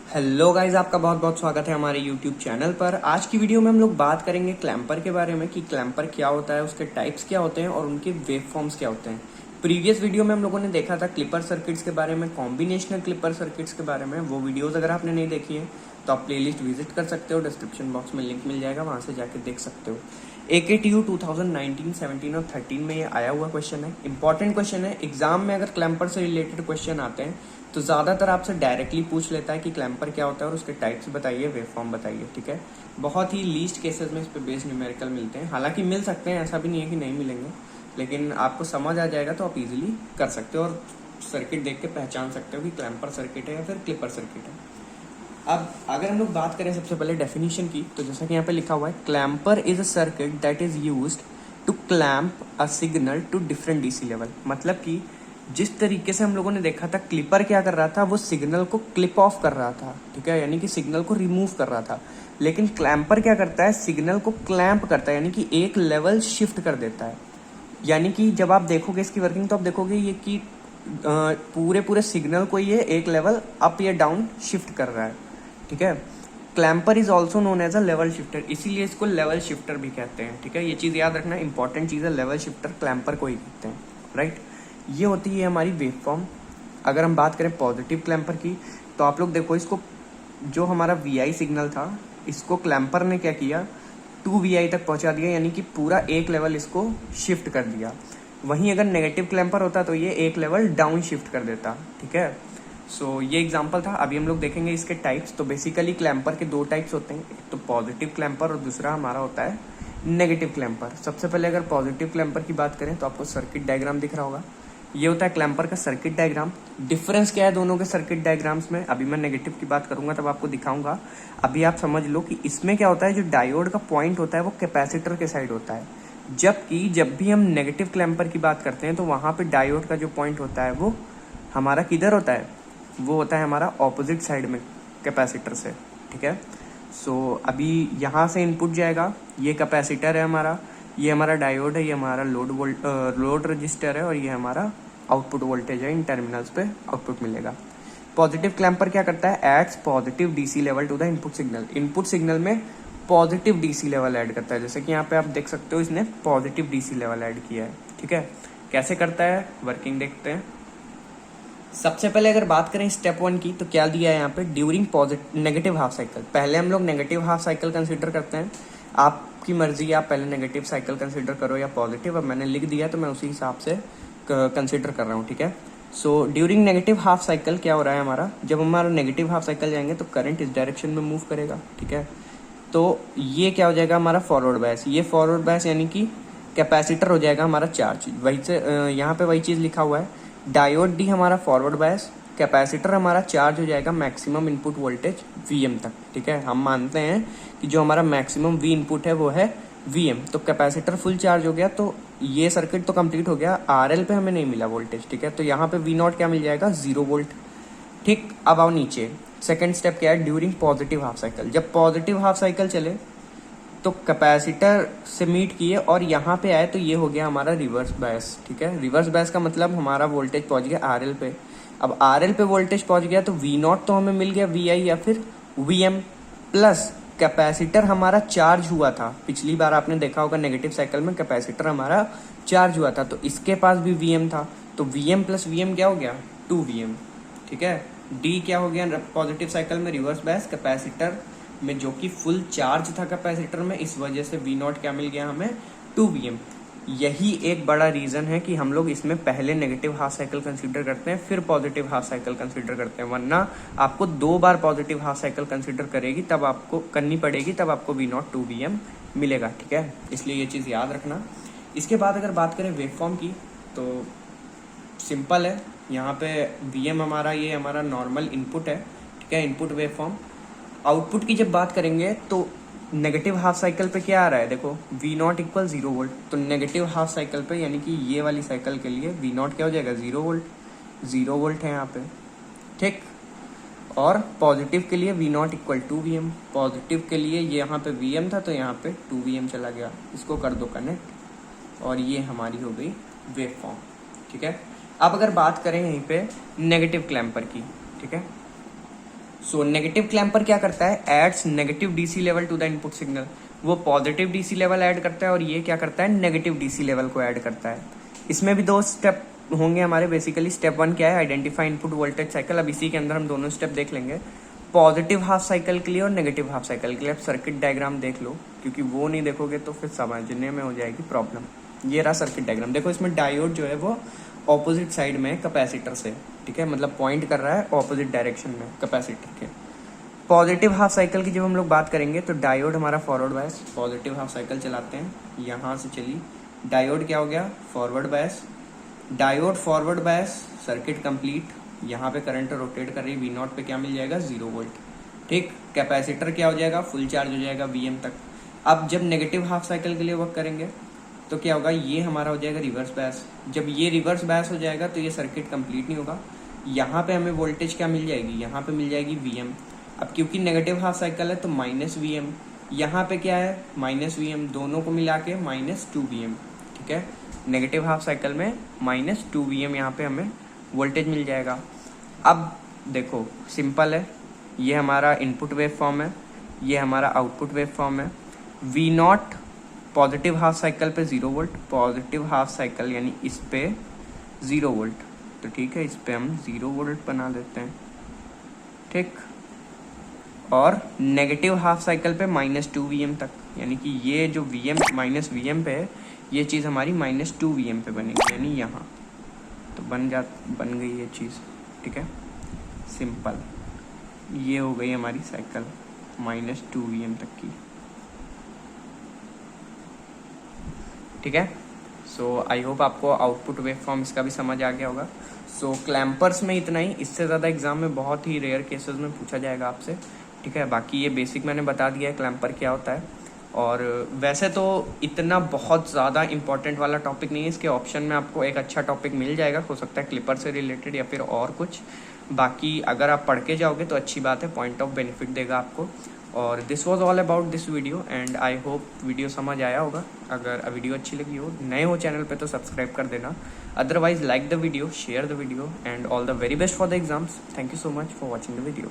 Hello guys, आपका बहुत बहुत स्वागत है हमारे यूट्यूब चैनल पर। आज की वीडियो में हम लोग बात करेंगे क्लैम्पर के बारे में कि क्लैम्पर क्या होता है, उसके टाइप्स क्या होते हैं और उनके वेव फॉर्म्स क्या होते हैं। प्रीवियस वीडियो में हम लोगों ने देखा था क्लिपर सर्किट्स के बारे में, कॉम्बिनेशनल क्लिपर सर्किट्स के बारे में। वो वीडियोस अगर आपने नहीं देखी है तो आप प्लेलिस्ट विजिट कर सकते हो, डिस्क्रिप्शन बॉक्स में लिंक मिल जाएगा, वहां से जाके देख सकते हो। AKTU 2019, 17 और 13 में ये आया हुआ क्वेश्चन है, इंपॉर्टेंट क्वेश्चन है। एग्जाम में अगर क्लैम्पर से रिलेटेड क्वेश्चन आते हैं तो ज्यादातर आपसे डायरेक्टली पूछ लेता है कि क्लैम्पर क्या होता है और उसके टाइप्स बताइए, वेव फॉर्म बताइए। ठीक है, बहुत ही लीस्ट केसेस में इस पे बेस्ड न्यूमेरिकल मिलते हैं। हालांकि मिल सकते हैं, ऐसा भी नहीं है कि नहीं मिलेंगे, लेकिन आपको समझ आ जाएगा तो आप इजीली कर सकते हो और सर्किट देख के पहचान सकते हो कि क्लैम्पर सर्किट है या फिर क्लिपर सर्किट है। अब अगर हम लोग बात करें सबसे पहले डेफिनेशन की, तो जैसा कि यहाँ पे लिखा हुआ है, clamper is a circuit that is used to clamp a signal to different DC level. मतलब कि जिस तरीके से हम लोगों ने देखा था क्लिपर क्या कर रहा था, वो सिग्नल को क्लिप ऑफ कर रहा था, ठीक है, यानी कि सिग्नल को रिमूव कर रहा था। लेकिन क्लैम्पर क्या करता है, सिग्नल को क्लैम्प करता है, यानी कि एक लेवल शिफ्ट कर देता है। यानी कि जब आप देखोगे इसकी वर्किंग तो आप देखोगे ये कि पूरे पूरे सिग्नल को ये एक लेवल अप या डाउन शिफ्ट कर रहा है। ठीक है, clamper is also known as a level shifter, इसीलिए इसको लेवल शिफ्टर भी कहते हैं। ठीक है, ये चीज याद रखना, इंपॉर्टेंट चीज है, लेवल शिफ्टर क्लैम्पर को ही कहते हैं। राइट, ये होती है हमारी वेव फॉर्म। अगर हम बात करें पॉजिटिव क्लैम्पर की, तो आप लोग देखो, इसको जो हमारा VI सिग्नल था, इसको क्लैम्पर ने क्या किया, 2VI तक पहुंचा दिया, यानी कि पूरा एक लेवल इसको शिफ्ट कर दिया। वहीं अगर नेगेटिव क्लैम्पर होता तो ये एक लेवल डाउन शिफ्ट कर देता। ठीक है, सो ये एग्जांपल था। अभी हम लोग देखेंगे इसके टाइप्स। तो बेसिकली क्लैम्पर के दो टाइप्स होते हैं, एक तो पॉजिटिव क्लैम्पर और दूसरा हमारा होता है नेगेटिव क्लैम्पर। सबसे पहले अगर पॉजिटिव क्लैम्पर की बात करें तो आपको सर्किट डायग्राम दिख रहा होगा, ये होता है क्लैम्पर का सर्किट डायग्राम। डिफरेंस क्या है दोनों के सर्किट डायग्राम्स में, अभी मैं नेगेटिव की बात करूंगा तब आपको दिखाऊंगा। अभी आप समझ लो कि इसमें क्या होता है, जो डायोड का पॉइंट होता है वो कैपेसिटर के साइड होता है, जबकि जब भी हम नेगेटिव क्लैम्पर की बात करते हैं तो वहां पे डायोड का जो पॉइंट होता है वो हमारा किधर होता है, वो होता है हमारा ऑपोजिट साइड में कैपेसिटर से। ठीक है, सो अभी यहाँ से इनपुट जाएगा, ये कैपेसिटर है हमारा, ये हमारा डायोड है, ये हमारा लोड रजिस्टर है और ये हमारा आउटपुट वोल्टेज है। इन टर्मिनल्स पे आउटपुट मिलेगा। पॉजिटिव क्लैम्पर क्या करता है, adds positive DC level to the input signal. Input signal में पॉजिटिव डीसी लेवल ऐड करता है, जैसे कि यहाँ पे आप देख सकते हो इसने पॉजिटिव डीसी लेवल ऐड किया है। ठीक है, कैसे करता है, वर्किंग देखते हैं। सबसे पहले अगर बात करें स्टेप 1 की, तो क्या दिया है यहाँ पे, during positive negative half cycle. पहले हम लोग नेगेटिव हाफ साइकिल कंसीडर करते हैं, आपकी मर्जी, आप पहले नेगेटिव साइकिल कंसीडर करो या पॉजिटिव। अब मैंने लिख दिया तो मैं उसी हिसाब से कंसीडर कर रहा हूँ। ठीक है, so during negative half cycle क्या हो रहा है हमारा, जब हमारा नेगेटिव हाफ साइकिल जाएंगे तो करंट इस डायरेक्शन में मूव करेगा। ठीक है, तो ये क्या हो जाएगा हमारा फॉरवर्ड बायस। ये फॉरवर्ड बायस यानी कि कैपेसिटर हो जाएगा हमारा चार्ज। वही से यहाँ पे वही चीज लिखा हुआ है, डायोड डी हमारा फॉरवर्ड बायस, कैपेसिटर हमारा चार्ज हो जाएगा मैक्सिमम इनपुट वोल्टेज VM तक। ठीक है, हम मानते हैं कि जो हमारा मैक्सिमम V इनपुट है वो है VM, तो कैपेसिटर फुल चार्ज हो गया तो ये सर्किट तो कंप्लीट हो गया। RL पे हमें नहीं मिला वोल्टेज। ठीक है, तो यहाँ पे V0 क्या मिल जाएगा, 0 वोल्ट। ठीक, अब आओ नीचे, सेकेंड स्टेप क्या है, ड्यूरिंग पॉजिटिव हाफ साइकिल। जब पॉजिटिव हाफ साइकिल चले तो कैपेसिटर से मीट किए और यहाँ पे आए तो ये हो गया हमारा रिवर्स बायस। ठीक है, रिवर्स बायस का मतलब हमारा वोल्टेज पहुंच गया RL पे। अब RL पे वोल्टेज पहुंच गया तो V0 तो हमें मिल गया VI या फिर VM, प्लस कैपेसिटर हमारा चार्ज हुआ था। पिछली बार आपने देखा होगा नेगेटिव साइकिल में कैपेसिटर हमारा चार्ज हुआ था, तो इसके पास भी VM था, तो VM प्लस VM क्या हो गया, 2VM। ठीक है, D क्या हो गया पॉजिटिव साइकिल में, रिवर्स बायस कैपेसिटर में जो कि फुल चार्ज था कैपेसिटर में, इस वजह से V0 क्या मिल गया हमें, 2VM। यही एक बड़ा रीजन है कि हम लोग इसमें पहले नेगेटिव हाफ साइकिल कंसीडर करते हैं फिर पॉजिटिव हाफ साइकिल कंसीडर करते हैं, वरना आपको 2 बार पॉजिटिव हाफ साइकिल कंसीडर करेगी तब आपको करनी पड़ेगी, तब आपको V0 2VM मिलेगा। ठीक है, इसलिए ये चीज याद रखना। इसके बाद अगर बात करें वेव फॉर्म की, तो सिंपल है, यहाँ पे VM हमारा, ये हमारा नॉर्मल इनपुट है। ठीक है, इनपुट वेव फॉर्म। आउटपुट की जब बात करेंगे तो नेगेटिव हाफ साइकिल पे क्या आ रहा है, देखो V0 इक्वल 0 वोल्ट, तो नेगेटिव हाफ साइकिल पे यानी कि ये वाली साइकिल के लिए V0 क्या हो जाएगा, 0 वोल्ट। 0 वोल्ट है यहाँ पे। ठीक, और पॉजिटिव के लिए V0 इक्वल 2VM, पॉजिटिव के लिए ये यहाँ पे VM था तो यहाँ पे 2VM चला गया, इसको कर दो कनेक्ट और ये हमारी हो गई वेव फॉर्म। ठीक है, अब अगर बात करें यहीं पे नेगेटिव क्लैम्पर की, ठीक है, सो नेगेटिव क्लैम्पर क्या करता है, adds negative DC level to the input signal. वो पॉजिटिव डीसी लेवल ऐड करता है और ये क्या करता है, नेगेटिव डीसी लेवल को ऐड करता है। इसमें भी 2 स्टेप होंगे हमारे। बेसिकली स्टेप 1 क्या है, आइडेंटिफाई इनपुट वोल्टेज साइकिल। अब इसी के अंदर हम दोनों स्टेप देख लेंगे, पॉजिटिव हाफ साइकिल के लिए और नेगेटिव हाफ साइकिल के लिए। अब सर्किट डायग्राम देख लो, क्योंकि वो नहीं देखोगे तो फिर समझने में हो जाएगी प्रॉब्लम। ये रहा सर्किट डायग्राम। देखो इसमें डायोड जो है वो ऑपोजिट साइड में कैपेसिटर से, ठीक है, मतलब पॉइंट कर रहा है ऑपोजिट डायरेक्शन में कैपेसिटर के। पॉजिटिव हाफ साइकिल की जब हम लोग बात करेंगे तो डायोड हमारा forward bias, positive half cycle चलाते हैं, यहाँ से चली, डायोड क्या हो गया, forward bias. Diode forward bias, circuit complete. यहाँ पे करंट रोटेट कर रही, V0 पे क्या मिल जाएगा, 0 वोल्ट। ठीक, कैपेसिटर क्या हो जाएगा, फुल चार्ज हो जाएगा Vm तक। अब जब नेगेटिव हाफ साइकिल के लिए वर्क करेंगे तो क्या होगा, ये हमारा हो जाएगा रिवर्स बायस। जब ये रिवर्स बायस हो जाएगा तो ये सर्किट कंप्लीट नहीं होगा। यहाँ पे हमें वोल्टेज क्या मिल जाएगी, यहाँ पे मिल जाएगी Vm। अब क्योंकि नेगेटिव हाफ साइकिल है तो -Vm, यहाँ पे क्या है, -Vm, दोनों को मिला के -2Vm। ठीक है, नेगेटिव हाफ साइकिल में -2Vm यहाँ पे हमें वोल्टेज मिल जाएगा। अब देखो सिंपल है, ये हमारा इनपुट वेव फॉर्म है, ये हमारा आउटपुट वेव फॉर्म है। V0 पॉजिटिव हाफ साइकिल पे 0 वोल्ट, पॉजिटिव हाफ साइकिल यानी इस पे 0 वोल्ट। तो ठीक है, इस पे हम 0 वोल्ट बना देते हैं। ठीक, और नेगेटिव हाफ साइकिल पे -2Vm तक, यानी कि ये जो Vm -Vm पे है, ये चीज़ हमारी -2Vm पे बनेगी, यानी यहाँ तो बन गई ये चीज़। ठीक है, सिंपल, ये हो गई हमारी साइकिल -2Vm तक की। ठीक है, सो आई होप आपको आउटपुट वेव फॉर्म इसका भी समझ आ गया होगा। सो क्लैम्पर्स में इतना ही, इससे ज़्यादा एग्जाम में बहुत ही रेयर केसेस में पूछा जाएगा आपसे। ठीक है, बाकी ये बेसिक मैंने बता दिया है क्लैम्पर क्या होता है। और वैसे तो इतना बहुत ज़्यादा इंपॉर्टेंट वाला टॉपिक नहीं है, इसके ऑप्शन में आपको एक अच्छा टॉपिक मिल जाएगा, हो सकता है क्लिपर से रिलेटेड या फिर और कुछ। बाकी अगर आप पढ़ के जाओगे तो अच्छी बात है, पॉइंट ऑफ बेनिफिट देगा आपको। और this was all about this video and I hope video समझ आया होगा। अगर वीडियो अच्छी लगी हो, नए हो चैनल पे तो सब्सक्राइब कर देना, otherwise like the video, share the video and all the very best for the exams. Thank you so much for watching the video.